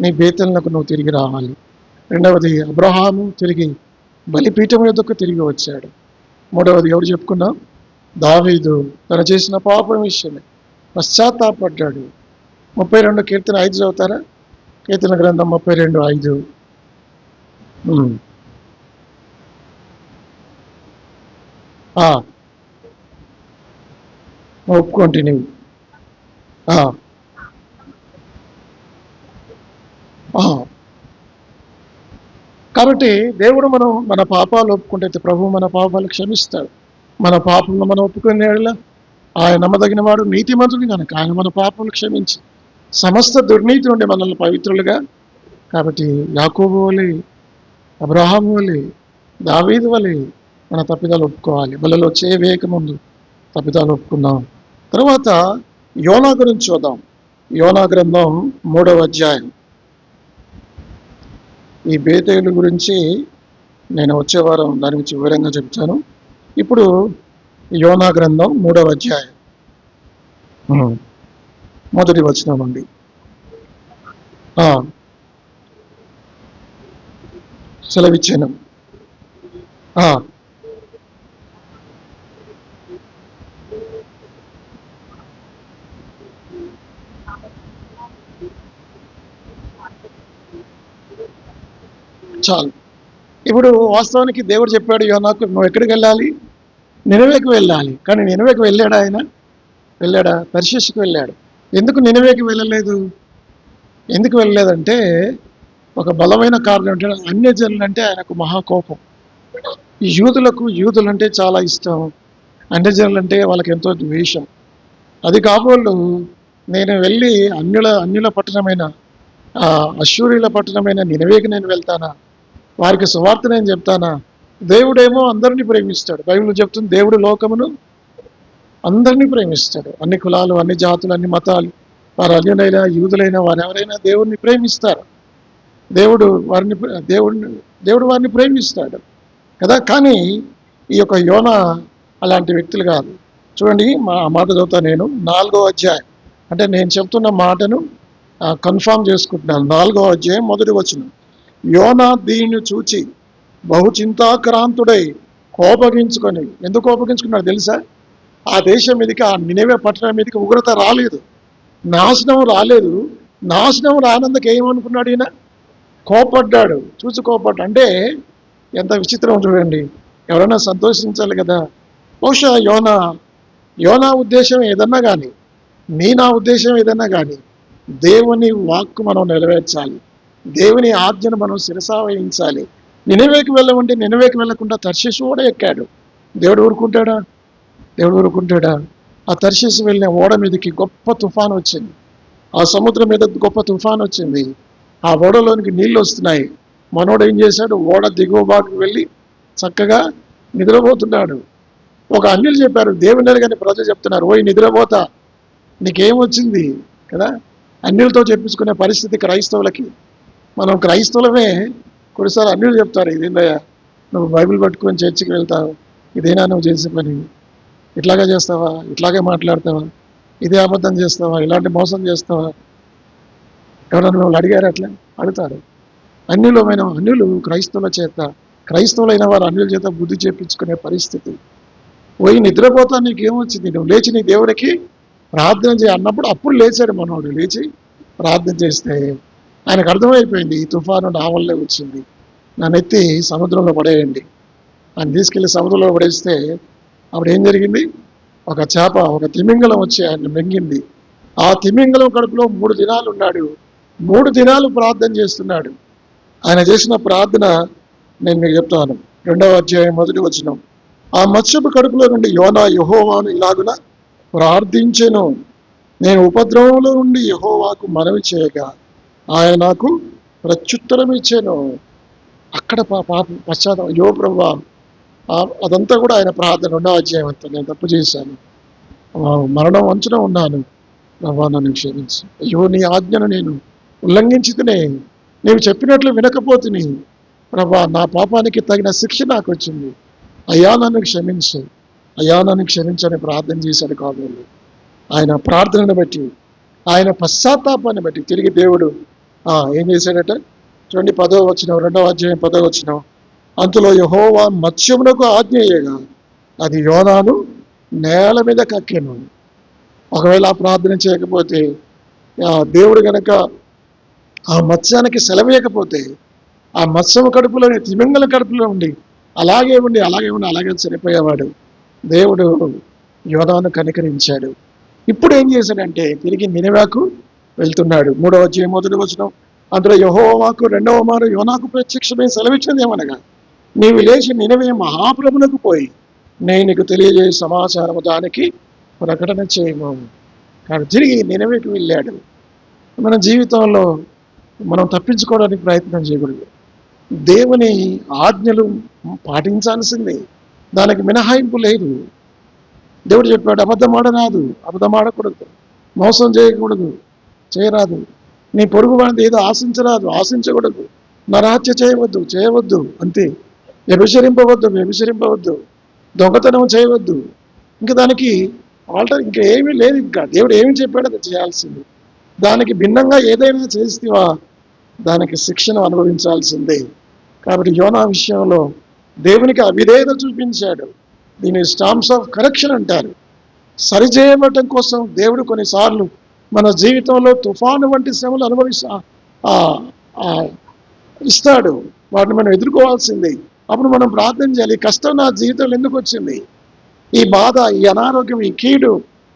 నీ బేతేలునకు నువ్వు తిరిగి రావాలి. రెండవది, అబ్రహాము తిరిగి బలిపీఠం యొద్దకు తిరిగి వచ్చాడు. మూడవది ఎవరు చెప్పుకున్నాం? దావీదు తను చేసిన పాపం విషయమే పశ్చాత్తాపడ్డాడు. 32 కీర్తన 5 చదువుతారా? కీర్తన గ్రంథం 32:5. ఒప్పుకుంటుని. కాబట్టి దేవుడు మన పాపాలు ఒప్పుకుంటే ప్రభు మన పాపాలు క్షమిస్తాడు. మన పాపంలో మనం ఒప్పుకునే ఆయన నమ్మదగిన వాడు, నీతిమంతుడు కనుక ఆయన మన పాపములు క్షమించి సమస్త దుర్నీతి నుండి మనల్ని పవిత్రులుగా. కాబట్టి యాకోబు వలె, అబ్రహాము వలె, దావీదు వలె మన తప్పిదాలు ఒప్పుకోవాలి. బలలో చేయవేయక ముందు తప్పిదాలు ఒప్పుకుందాం. తర్వాత యోనా గురించి చూద్దాం. యోనా గ్రంథం 3వ అధ్యాయం. ఈ బేతేలు గురించి నేను వచ్చే వారం దాని గురించి వివరంగా చెప్తాను. ఇప్పుడు యోనా గ్రంథం 3వ అధ్యాయం 1వ వచనం నుండి. సెలవిచ్చాను. చాలు. ఇప్పుడు వాస్తవానికి దేవుడు చెప్పాడు, యోనాకు నువ్వు ఎక్కడికి వెళ్ళాలి? నినవేకి వెళ్ళాలి. కానీ నినవేకి వెళ్ళాడా ఆయన? వెళ్ళాడా? తర్షీషుకి వెళ్ళాడు. ఎందుకు నినవేకి వెళ్ళలేదు? ఎందుకు వెళ్ళలేదంటే ఒక బలమైన కారణం ఏంటంటే అన్యజనులంటే ఆయనకు మహాకోపం. ఈ యూదులంటే చాలా ఇష్టం, అన్యజనులంటే వాళ్ళకి ఎంతో ద్వేషం. అది కాబోళ్ళు నేను వెళ్ళి అన్యుల పట్టణమైన అశ్షూరీల పట్టణమైన నినవేకి నేను వెళ్తానా? వారికి సువార్త నేను చెప్తానా? దేవుడేమో అందరినీ ప్రేమిస్తాడు. బైబిల్ చెప్తుంది దేవుడు లోకమును అందరినీ ప్రేమిస్తాడు. అన్ని కులాలు, అన్ని జాతులు, అన్ని మతాలు, వారు అన్యులైనా యూదులైనా వారు ఎవరైనా దేవుడిని ప్రేమిస్తారు. దేవుడు వారిని ప్రేమిస్తాడు కదా. కానీ ఈ యొక్క యోనా అలాంటి వ్యక్తులు కాదు. చూడండి, మాట చదువుతా నేను 4వ అధ్యాయం. అంటే నేను చెప్తున్న మాటను కన్ఫామ్ చేసుకుంటున్నాను. 4వ అధ్యాయం 1వ వచనం. యోనా దీన్ని చూచి బహుచింతాక్రాంతుడై కోపగించుకొని, ఎందుకు కోపగించుకున్నాడు తెలుసా? ఆ దేశం మీదకి, ఆ నినవే పట్టణం మీదకి ఉగ్రత రాలేదు, నాశనం రాలేదు. నాశనం రానందుకు ఏమనుకున్నాడు ఈయన? కోపడ్డాడు. చూసి కోపడ్డా అంటే ఎంత విచిత్రం చూడండి. ఎవరైనా సంతోషించాలి కదా. బహుశా యోనా ఉద్దేశం ఏదన్నా కానీ, నా ఉద్దేశం ఏదన్నా కానీ, దేవుని వాక్కు మనం నెరవేర్చాలి, దేవుని ఆజ్ఞను మనం శిరసా వహించాలి. నినవేకి వెళ్ళమంటే నినవేకి వెళ్ళకుండా తర్షీషు ఓడ ఎక్కాడు. దేవుడు ఊరుకుంటాడా? ఆ తర్షీషు వెళ్ళిన ఓడ మీదకి గొప్ప తుఫాను వచ్చింది. ఆ సముద్రం మీద గొప్ప తుఫాను వచ్చింది. ఆ ఓడలోనికి నీళ్ళు వస్తున్నాయి. మనోడు ఏం చేశాడు? ఓడ దిగువ భాగం వెళ్ళి చక్కగా నిద్రపోతున్నాడు. ఒక అన్యులు చెప్పారు, దేవుని కానీ ప్రజలు చెప్తున్నారు, ఓయ్ నిద్రపోతా, నీకేమొచ్చింది కదా. అన్యులతో చెప్పించుకునే పరిస్థితి క్రైస్తవులకి. మనం క్రైస్తవులమే కొన్నిసార్లు అన్యులు చెప్తారు, ఇదేందయ్యా నువ్వు బైబిల్ పట్టుకొని చర్చికి వెళ్తావు, ఇదేనా నువ్వు చేసే పని, ఇట్లాగే చేస్తావా, ఇట్లాగే మాట్లాడతావా, ఇదే అబద్ధం చేస్తావా, ఇలాంటి మోసం చేస్తావా? ఎవరైనా వాళ్ళు అడిగారు? అట్లా అడుగుతారు. అన్యులు క్రైస్తవులైన వారు అన్యుల చేత బుద్ధి చేపించుకునే పరిస్థితి. పోయి నిద్రపోతా, నీకేమొచ్చింది, నువ్వు లేచి నీ దేవుడికి ప్రార్థన చేయ అన్నప్పుడు అప్పుడు లేచాడు మనోడు. లేచి ప్రార్థన చేస్తే ఆయనకు అర్థమైపోయింది, ఈ తుఫాను నా వల్లే వచ్చింది, నన్ను ఎత్తి సముద్రంలో పడేయండి. ఆయన తీసుకెళ్ళి సముద్రంలో పడేస్తే అప్పుడు ఏం జరిగింది? ఒక తిమింగలం వచ్చి ఆయన మింగింది. ఆ తిమింగలం కడుపులో 3 దినాలు ఉన్నాడు. 3 దినాలు ప్రార్థన చేస్తున్నాడు. ఆయన చేసిన ప్రార్థన నేను మీకు చెప్తాను. 2వ అధ్యాయం 1వ వచనం. ఆ మత్స్యపు కడుపులో నుండి యోనా యెహోవాను ఇలాగున ప్రార్థించెను, నేను ఉపద్రవంలో నుండి యెహోవాకు మనవి చేయగా ఆయన నాకు ప్రత్యుత్తరం ఇచ్చాను. అక్కడ పశ్చాత్తాపం, అయ్యో ప్రభువా, అదంతా కూడా ఆయన ప్రార్థన. 2వ అధ్యాయం అంతా, నేను తప్పు చేశాను, మరణం అంచున ఉన్నాను, ప్రభా నన్ను క్షమించు, అయ్యో నీ ఆజ్ఞను నేను ఉల్లంఘించితేనే, నీవు చెప్పినట్లు వినకపోతుని, ప్రభా నా పాపానికి తగిన శిక్ష నాకు వచ్చింది, అయ్యా నన్ను క్షమించని ప్రార్థన చేశాడు కాబోలు. ఆయన ప్రార్థనను బట్టి, ఆయన పశ్చాత్తాపాన్ని బట్టి తిరిగి దేవుడు ఏం చేశాడట? చూడండి 10వ వచనం, 2వ అధ్యాయం 10వ వచనం. అంతలో యెహోవా మత్స్యమునకు ఆజ్ఞ చేయగా అది యోనాను నేల మీద కక్కెను. ఒకవేళ ఆ ప్రార్థన చేయకపోతే, దేవుడు గనక ఆ మత్స్యానికి సెలవేయకపోతే, ఆ మత్స్యం కడుపులోని తిమింగల కడుపులో ఉండి అలాగే చనిపోయేవాడు. దేవుడు యోనాను కనికరించాడు. ఇప్పుడు ఏం చేశాడంటే తిరిగి నినవేకు వెళ్తున్నాడు. 3వ అధ్యాయం 1వ వచనం. అందులో యెహోవాకు 2వ మారు యోనాకు ప్రత్యక్షమై సెలవిచ్చినది ఏమనగా, నీవు లేచి నినవే మహాప్రభునకు పోయి నేను నీకు తెలియజేసే సమాచారము దానికి ప్రకటన చేయము. కానీ తిరిగి నినవేకి వెళ్ళాడు. మన జీవితంలో మనం తప్పించుకోవడానికి ప్రయత్నం చేయకూడదు. దేవుని ఆజ్ఞలు పాటించాల్సిందే, దానికి మినహాయింపు లేదు. దేవుడు చెప్పాడు, అబద్ధం ఆడకూడదు, మోసం చేయరాదు, నీ పొరుగు వాడిని ఏదో ఆశించకూడదు, నరహత్య చేయవద్దు, అంతే. వ్యభిచరింపవద్దు, దొంగతనం చేయవద్దు. ఇంకా దానికి ఇంకా ఏమీ లేదు. ఇంకా దేవుడు ఏమి చెప్పాడో అది చేయాల్సింది. దానికి భిన్నంగా ఏదైనా చేస్తేవా దానికి శిక్షను అనుభవించాల్సిందే. కాబట్టి యోనా విషయంలో దేవునికి అవిధేయత చూపించాడు. దీని స్టాంప్స్ ఆఫ్ కరెక్షన్ అంటారు. సరిచేయబడటం కోసం దేవుడు కొన్నిసార్లు మన జీవితంలో తుఫాను వంటి శ్రమలు ఇస్తాడు. వాటిని మనం ఎదుర్కోవాల్సింది. అప్పుడు మనం ప్రార్థన చేయాలి, ఈ కష్టం నా జీవితంలో ఎందుకు వచ్చింది, ఈ బాధ, ఈ అనారోగ్యం, ఈ కీడు,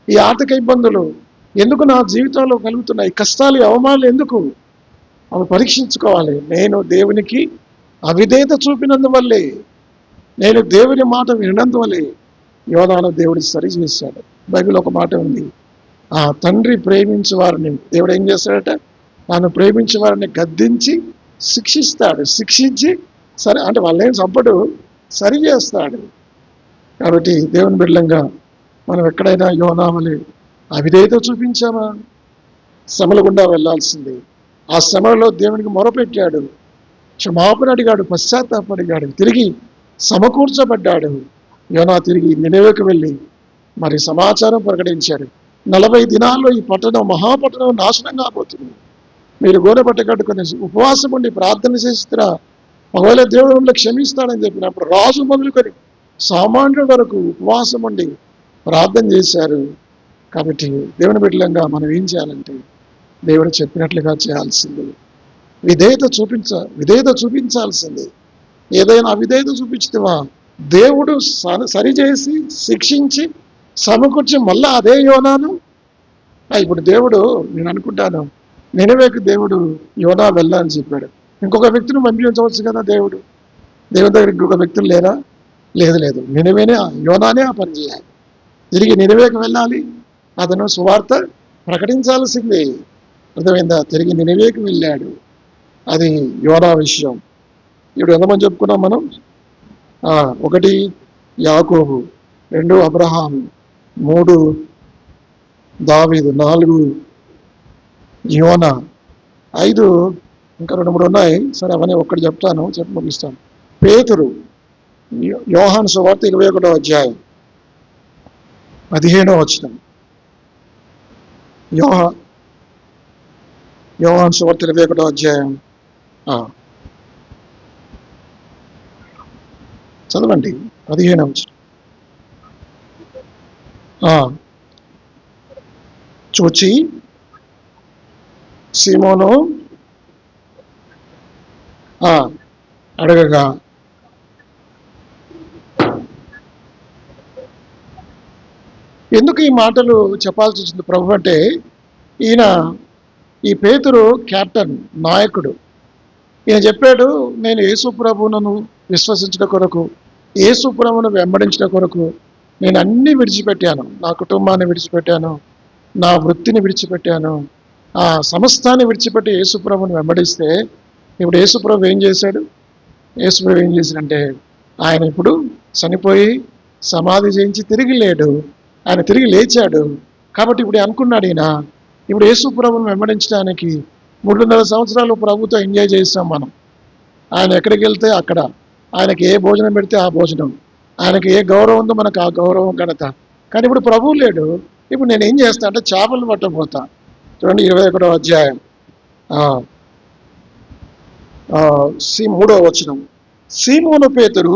ఈ ఆర్థిక ఇబ్బందులు ఎందుకు నా జీవితంలో కలుగుతున్నాయి, కష్టాలు, అవమానాలు ఎందుకు, అవి పరీక్షించుకోవాలి. నేను దేవునికి అవిధేయత చూపినందువల్లే, నేను దేవుని మాట వినందువల్లే యోనాను దేవుడు సరి చేశాడు. బైబిల్ ఒక మాట ఉంది, ఆ తండ్రి ప్రేమించే వారిని దేవుడు ఏం చేస్తాడట, తాను ప్రేమించే వారిని గద్దించి శిక్షిస్తాడు. శిక్షించి సరే అంటే వాళ్ళేం చంపడు, సరి చేస్తాడు. కాబట్టి దేవుని బిడ్డలంగా మనం ఎక్కడైనా యోనావలి అవిధేయత చూపించామా, శ్రమల గుండా వెళ్లాల్సింది. ఆ శ్రమలలో దేవునికి మొరపెట్టాడు, క్షమాపణ అడిగాడు, పశ్చాత్తాపడిగాడు, తిరిగి సమకూర్చబడ్డాడు. యోనా తిరిగి నినెవెకు వెళ్ళి మరి సమాచారం ప్రకటించాడు. 40 దినాల్లో ఈ పట్టణం, మహాపట్టణం నాశనం కాబోతుంది, మీరు గోనెపట్ట కట్టుకుని ఉపవాసం ఉండి ప్రార్థన చేస్తున్నా, ఒకవేళ దేవుడు మిమ్మల్ని క్షమిస్తాడని చెప్పినప్పుడు రాజు మొదలుకొని సామాన్యుల వరకు ఉపవాసం ఉండి ప్రార్థన చేశారు. కాబట్టి దేవుని బిడ్డలంగా మనం ఏం చేయాలంటే దేవుడు చెప్పినట్లుగా చేయాల్సింది, విధేయత చూపించాల్సింది. ఏదైనా అవిధేయత చూపించితేవా దేవుడు సరిచేసి శిక్షించి సమకూర్చి మళ్ళా అదే యోనాను. ఇప్పుడు దేవుడు, నేను అనుకుంటాను, నినెవెకు దేవుడు యోనా వెళ్ళాలని చెప్పాడు. ఇంకొక వ్యక్తిని పంపించవచ్చు కదా దేవుడు. దేవుని దగ్గర ఇంకొక వ్యక్తులు లేరా? లేదు. నినెవేనే, యోనానే ఆ పని చేయాలి. తిరిగి నినెవెకు వెళ్ళాలి, అతను సువార్త ప్రకటించాల్సిందే. అర్థమైందా? తిరిగి నినెవెకు వెళ్ళాడు. అది యోనా విషయం. ఇప్పుడు ఎంతమంది చెప్పుకున్నాం మనం? 1 యాకోబు, 2 అబ్రహాం, 3 దావీదు, 4 యోనా, 5 ఇంకా 2, 3 ఉన్నాయి. సరే అవన్నీ ఒక్కటి చెప్తాను, చెప్పి ముగిస్తాను. పేతురు, యోహాను సువార్త 21వ అధ్యాయం 15వ వచనం. యోహాను సువార్త 21వ అధ్యాయం చదవండి, 15వ వచనం. చూచి సీమోను అడగగా ఎందుకు ఈ మాటలు చెప్పాల్సి వచ్చింది ప్రభు అంటే, ఈ పేతురు క్యాప్టెన్, నాయకుడు. ఈయన చెప్పాడు, నేను యేసు ప్రభువును విశ్వసించడం కొరకు, యేసు ప్రభువును వెంబడించడం కొరకు నేను అన్నీ విడిచిపెట్టాను. నా కుటుంబాన్ని విడిచిపెట్టాను, నా వృత్తిని విడిచిపెట్టాను, ఆ సమస్తాన్ని విడిచిపెట్టి యేసు ప్రభువును వెంబడిస్తే, ఇప్పుడు యేసు ప్రభు ఏం చేశాడు? యేసు ప్రభు ఏం చేశాడంటే, ఆయన ఇప్పుడు చనిపోయి సమాధి చేయించి తిరిగి లేడు, ఆయన తిరిగి లేచాడు. కాబట్టి ఇప్పుడు అనుకున్నాడు ఈయన, ఇప్పుడు యేసు ప్రభువును వెంబడించడానికి 3.5 సంవత్సరాలు ప్రభుతో ఎంజాయ్ చేస్తాం మనం. ఆయన ఎక్కడికి వెళ్తే అక్కడ, ఆయనకి ఏ భోజనం పెడితే ఆ భోజనం, ఆయనకి ఏ గౌరవం ఉందో మనకు ఆ గౌరవం, ఘనత. కానీ ఇప్పుడు ప్రభువు లేడు. ఇప్పుడు నేను ఏం చేస్తా అంటే చేపలు పట్టబోతా. చూడండి 21వ అధ్యాయం 3వ వచనం. సీమోను పేతురు,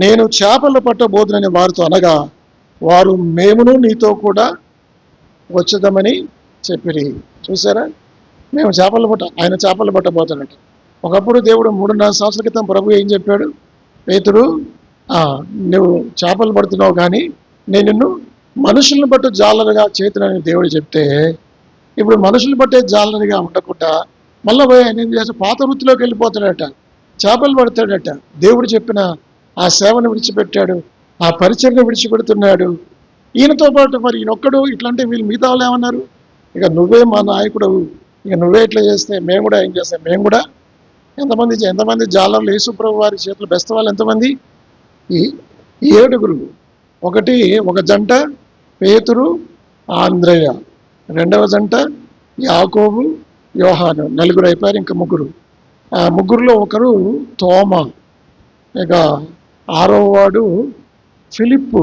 నేను చేపలు పట్టబోదునని వారితో అనగా, వారు మేమును నీతో కూడా వచ్చేద్దామని చెప్పిరి. చూసారా, మేము ఆయన చేపలు పట్టబోతాడట. ఒకప్పుడు దేవుడు 3.5 సంవత్సరాల క్రితం ప్రభు ఏం చెప్పాడు? పేతురు, నువ్వు చేపలు పడుతున్నావు కానీ నేను నిన్ను మనుషులను బట్టు జాలరుగా చేతులని దేవుడు చెప్తే, ఇప్పుడు మనుషులు బట్టే జాలరుగా ఉండకుండా మళ్ళీ పోయి ఆయన ఏం చేస్తే పాత వృత్తిలోకి వెళ్ళిపోతాడట, చేపలు పడతాడట. దేవుడు చెప్పిన ఆ సేవను విడిచిపెట్టాడు, ఆ పరిచయను విడిచిపెడుతున్నాడు. ఈయనతో పాటు మరి ఈయనొక్కడు ఇట్లాంటి వీళ్ళు మిగతా వాళ్ళు ఏమన్నారు? ఇక నువ్వే మా నాయకుడు, ఇక నువ్వే ఇట్లా చేస్తే మేము కూడా ఏం చేస్తాం? మేము కూడా ఎంతమంది జాలర్లు యేసు ప్రభు వారి చేతులు బెస్త వాళ్ళు ఎంతమంది? ఈ 7. ఒక జంట పేతురు, ఆంద్రేయ, 2వ జంట యాకోబు, యోహాను, 4 అయిపోయారు. ఇంకా 3. ఆ 3లో ఒకరు తోమా, ఇక 6వ వాడు ఫిలిప్పు,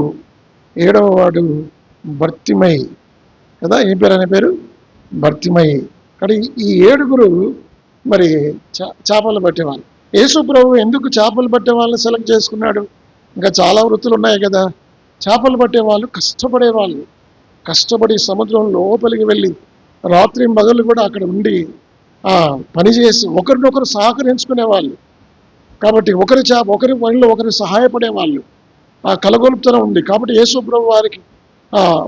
7వ వాడు బర్తిమై కదా. ఏం పేరు? అనే పేరు బర్తిమై. కానీ ఈ 7 మరి చేపలు పట్టేవాళ్ళు. యేసు ప్రభు ఎందుకు చేపలు పట్టే వాళ్ళని సెలెక్ట్ చేసుకున్నాడు? ఇంకా చాలా వృత్తులు ఉన్నాయి కదా. చేపలు పట్టే వాళ్ళు కష్టపడేవాళ్ళు, కష్టపడి సముద్రం లోపలికి వెళ్ళి రాత్రి పగలు కూడా అక్కడ ఉండి పనిచేసి ఒకరినొకరు సహకరించుకునేవాళ్ళు. కాబట్టి ఒకరి పనిలో ఒకరు సహాయపడేవాళ్ళు. ఆ కలగొలుపుతనం ఉంది. కాబట్టి యేసు ప్రభు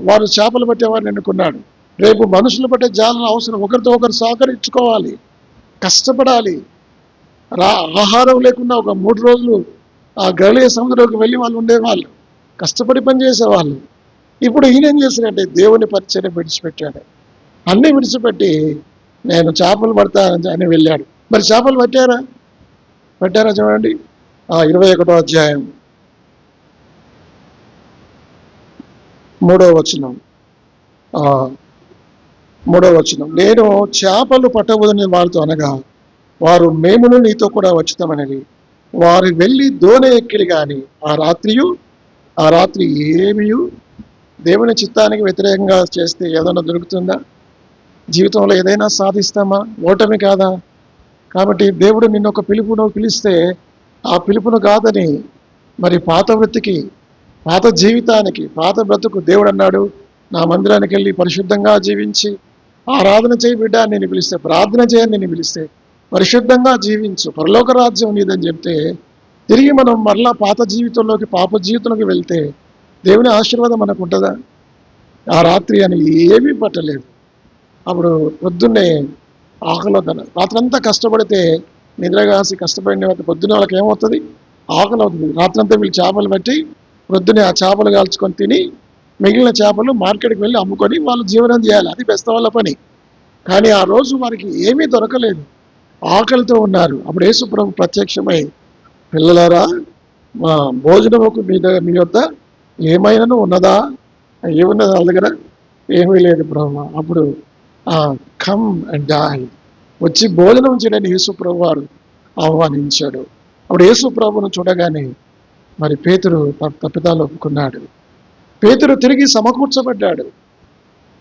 వారు చేపలు పట్టేవారిని ఎన్నుకున్నాడు. రేపు మనుషులు పట్టే జాలను అవసరం, ఒకరితో ఒకరు సహకరించుకోవాలి, కష్టపడాలి. ఆహారం లేకుండా ఒక 3 రోజులు ఆ గలిలయ సముద్రంలోకి వెళ్ళి వాళ్ళు ఉండేవాళ్ళు, కష్టపడి పనిచేసేవాళ్ళు. ఇప్పుడు ఈయన ఏం చేశాడంటే దేవుని పరిచయం విడిచిపెట్టాడు. అన్నీ విడిచిపెట్టి నేను చేపలు పడతానని వెళ్ళాడు. మరి చేపలు పట్టారా చూడండి. 21వ అధ్యాయం 3వ వచనం. 3వ వచనం, నేను చేపలు పట్టబోదని వారితో అనగా వారు మేమును నీతో కూడా వచ్చుతామని వారు వెళ్ళి దోణి ఎక్కిరి. కానీ ఆ రాత్రి ఏమీ దేవుని చిత్తానికి వ్యతిరేకంగా చేస్తే ఏదైనా దొరుకుతుందా? జీవితంలో ఏదైనా సాధిస్తామా? ఓటమి కాదా? కాబట్టి దేవుడు నిన్ను ఒక పిలుపును పిలిస్తే ఆ పిలుపును కాదని మరి పాత వృత్తికి, పాత జీవితానికి, పాత బ్రతుకు దేవుడు అన్నాడు, నా మందిరానికి వెళ్ళి పరిశుద్ధంగా జీవించి ఆరాధన చేయి బిడ్డ, నేను పిలిస్తే ప్రార్థన చేయని నేను పిలిస్తే పరిశుద్ధంగా జీవించు, పరలోక రాజ్యం నీదని చెప్తే తిరిగి మనం మరలా పాత జీవితంలోకి, పాప జీవితంలోకి వెళ్తే దేవుని ఆశీర్వాదం మనకు ఉంటుందా? ఆ రాత్రి అని ఏమీ పట్టలేదు. అప్పుడు పొద్దున్నే ఆకలి, రాత్రంతా కష్టపడితే నిద్రగాసి కష్టపడిన పొద్దున్న వాళ్ళకి ఏమవుతుంది? ఆకలి అవుతుంది. రాత్రంతా వీళ్ళు చేపలు పట్టి పొద్దున్నే ఆ చేపలు కాల్చుకొని తిని మిగిలిన చేపలు మార్కెట్కి వెళ్ళి అమ్ముకొని వాళ్ళు జీవనం చేయాలి. అది బెస్తవాళ్ళ పని. కానీ ఆ రోజు వారికి ఏమీ దొరకలేదు, ఆకలితో ఉన్నారు. అప్పుడు యేసు ప్రభు ప్రత్యక్షమై, పిల్లలారా మా భోజనముకు మీ వద్ద ఏమైనా ఉన్నదా? ఏమున్నది వాళ్ళ దగ్గర? ఏమీ లేదు ప్రభు. అప్పుడు కమ్ అండ్ డై, వచ్చి భోజనం చేయడానికి యేసు ప్రభు వారు ఆహ్వానించాడు. అప్పుడు యేసు ప్రభును చూడగానే మరి పేతురు తప్పిదాలు ఒప్పుకున్నాడు. పేతురు తిరిగి సమకూర్చబడ్డాడు.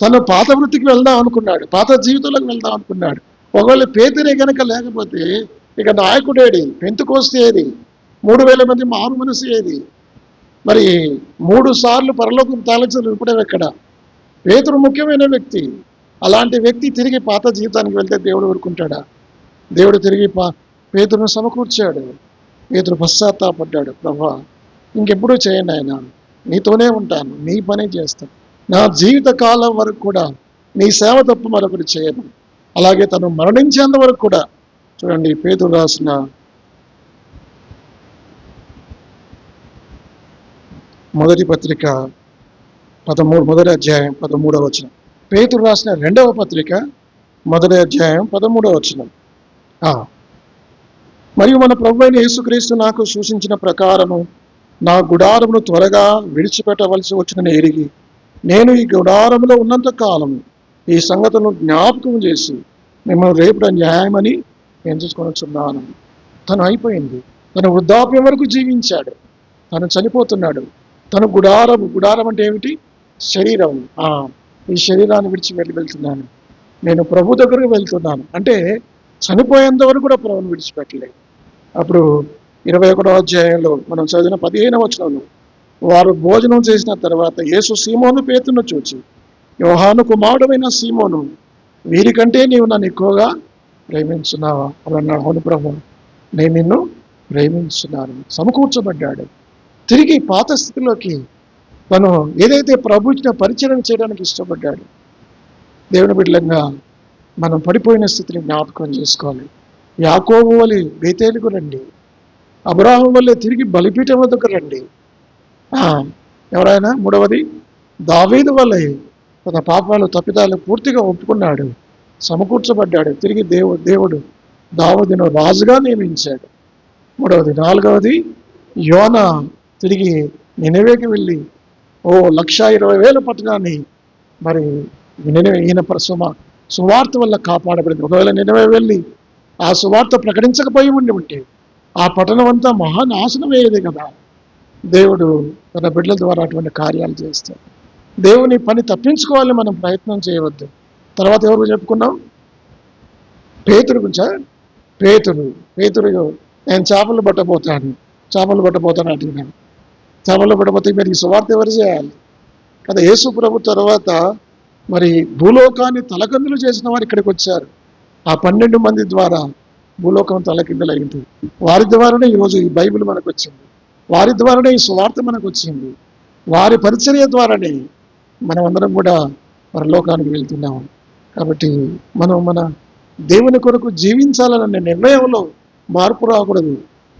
తను పాత వృత్తికి వెళ్దాం అనుకున్నాడు, పాత జీవితంలోకి వెళ్దాం అనుకున్నాడు. ఒకవేళ పేతురే కనుక లేకపోతే ఇక నాయకుడేది, పెంతుకోస్తే ఏది, 3000 మంది మారు మనసు ఏది, మరి 3 సార్లు పరలోకం తాళించలు ఇప్పుడే ఎక్కడ? పేతురు ముఖ్యమైన వ్యక్తి. అలాంటి వ్యక్తి తిరిగి పాత జీవితానికి వెళ్తే దేవుడు ఊరుకుంటాడా? దేవుడు తిరిగి పేతురును సమకూర్చాడు. పేతురు పశ్చాత్తాపడ్డాడు, ప్రభా ఇంకెప్పుడు చేయను ఆయన, నీతోనే ఉంటాను, నీ పని చేస్తాను, నా జీవిత కాలం వరకు కూడా నీ సేవ తప్ప మరొకటి చేయను. అలాగే తను మరణించేంత వరకు కూడా. చూడండి పేతురు రాసిన మొదటి పత్రిక 13వ అధ్యాయం 13వ వచనం. పేతురు రాసిన 2వ పత్రిక 1వ అధ్యాయం 13వ వచనం. మరియు మన ప్రభువైన యేసుక్రీస్తు నాకు సూచించిన ప్రకారము నా గుడారమును త్వరగా విడిచిపెట్టవలసి వచ్చిన ఎరిగి నేను ఈ గుడారములో ఉన్నంత కాలం ఈ సంగతులను జ్ఞాపకం చేసి మిమ్మల్ని రేపు న్యాయమని ఎంచుకొనుచున్నాను. తను అయిపోయింది. తను వృద్ధాప్యం వరకు జీవించాడు. తను చనిపోతున్నాడు. తను గుడారం అంటే ఏమిటి? శరీరం. ఈ శరీరాన్ని విడిచి వెళ్తున్నాను, నేను ప్రభు దగ్గరకు వెళ్తున్నాను అంటే చనిపోయేంత వరకు కూడా ప్రభుని విడిచిపెట్టలేదు. అప్పుడు 21వ అధ్యాయంలో మనం చదివిన 15వ వచనంలో, వారు భోజనం చేసిన తర్వాత యేసు సీమోను పేతురును చూచి, యోహాను కుమారుడైన సీమోను, వీరికంటే నీవు నన్ను ఎక్కువగా ప్రేమించున్నావా అని అన్నాడు. అవును ప్రభు, నేను నిన్ను ప్రేమించున్నాను. సమకూర్చబడ్డాడు. తిరిగి పాత స్థితిలోకి తను ఏదైతే ప్రభు ఇచ్చిన పరిచయం చేయడానికి ఇష్టపడ్డాడు. దేవుని బిడ్డలంగా మనం పడిపోయిన స్థితిని జ్ఞాపకం చేసుకోవాలి. యాకోబు వలె బేతేలుకు రండి, అబ్రాహాము వల్లే తిరిగి బలిపీఠం వద్దకు రండి. ఎవరైనా మూడవది, దావీదు వల్లే తన పాపాలు తప్పిదాలు పూర్తిగా ఒప్పుకున్నాడు, సమకూర్చబడ్డాడు. తిరిగి దేవుడు దావీదును రాజుగా నియమించాడు. మూడవది. 4వది, యోనా తిరిగి నినవేకి వెళ్ళి 1,20,000 పట్టణాన్ని మరి ఈయన సువార్త వల్ల కాపాడబడింది. ఒకవేళ నినవే వెళ్ళి ఆ సువార్త ప్రకటించకపోయి ఉంటే ఆ పట్టణం అంతా మహానాశనం అయ్యేది కదా. దేవుడు తన బిడ్డల ద్వారా అటువంటి కార్యాలు చేస్తాడు. దేవుని పని తప్పించుకోవాలని మనం ప్రయత్నం చేయవద్దు. తర్వాత ఎవరు చెప్పుకున్నాం? పేతురు గురించా? పేతురు నేను చేపలు పట్టబోతాను, చేపలు పట్టబోతాను అంటున్నాను. చేపలు పట్టబోతే మీరు ఈ సువార్త ఎవరు చేయాలి కదా? యేసు ప్రభు తర్వాత మరి భూలోకాన్ని తలకిందులు చేసిన వారు ఇక్కడికి వచ్చారు. ఆ 12 మంది ద్వారా భూలోకం తలకిందులైంది. వారి ద్వారానే ఈరోజు ఈ బైబిల్ మనకు వచ్చింది. వారి ద్వారానే ఈ సువార్త మనకు వచ్చింది. వారి పరిచర్య ద్వారానే మనమందరం కూడా పరలోకానికి వెళ్తున్నాం. కాబట్టి మనం మన దేవుని కొరకు జీవించాలనే నిర్ణయంలో మార్పు రాకూడదు.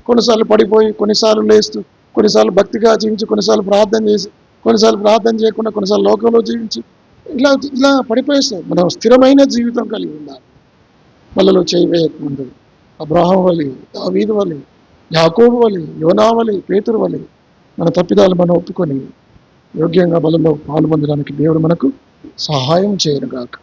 కొన్నిసార్లు పడిపోయి, కొన్నిసార్లు లేస్తూ, కొన్నిసార్లు భక్తిగా జీవించి, కొన్నిసార్లు ప్రార్థన చేసి, కొన్నిసార్లు ప్రార్థన చేయకుండా, కొన్నిసార్లు లోకంలో జీవించి ఇలా ఇలా పడిపోయేస్తాం. మనం స్థిరమైన జీవితం కలిగి ఉండాలి. వలలో చేయి వేయకముందు అబ్రహాము వలె, దావీదు వలె, యాకోబు వలె, యోనా వలె, పేతురు వలె మన తప్పిదాలు మనం ఒప్పుకొని యోగ్యంగా బలలో పాల్పొందడానికి దేవుడు మనకు సహాయం చేయనుగాక.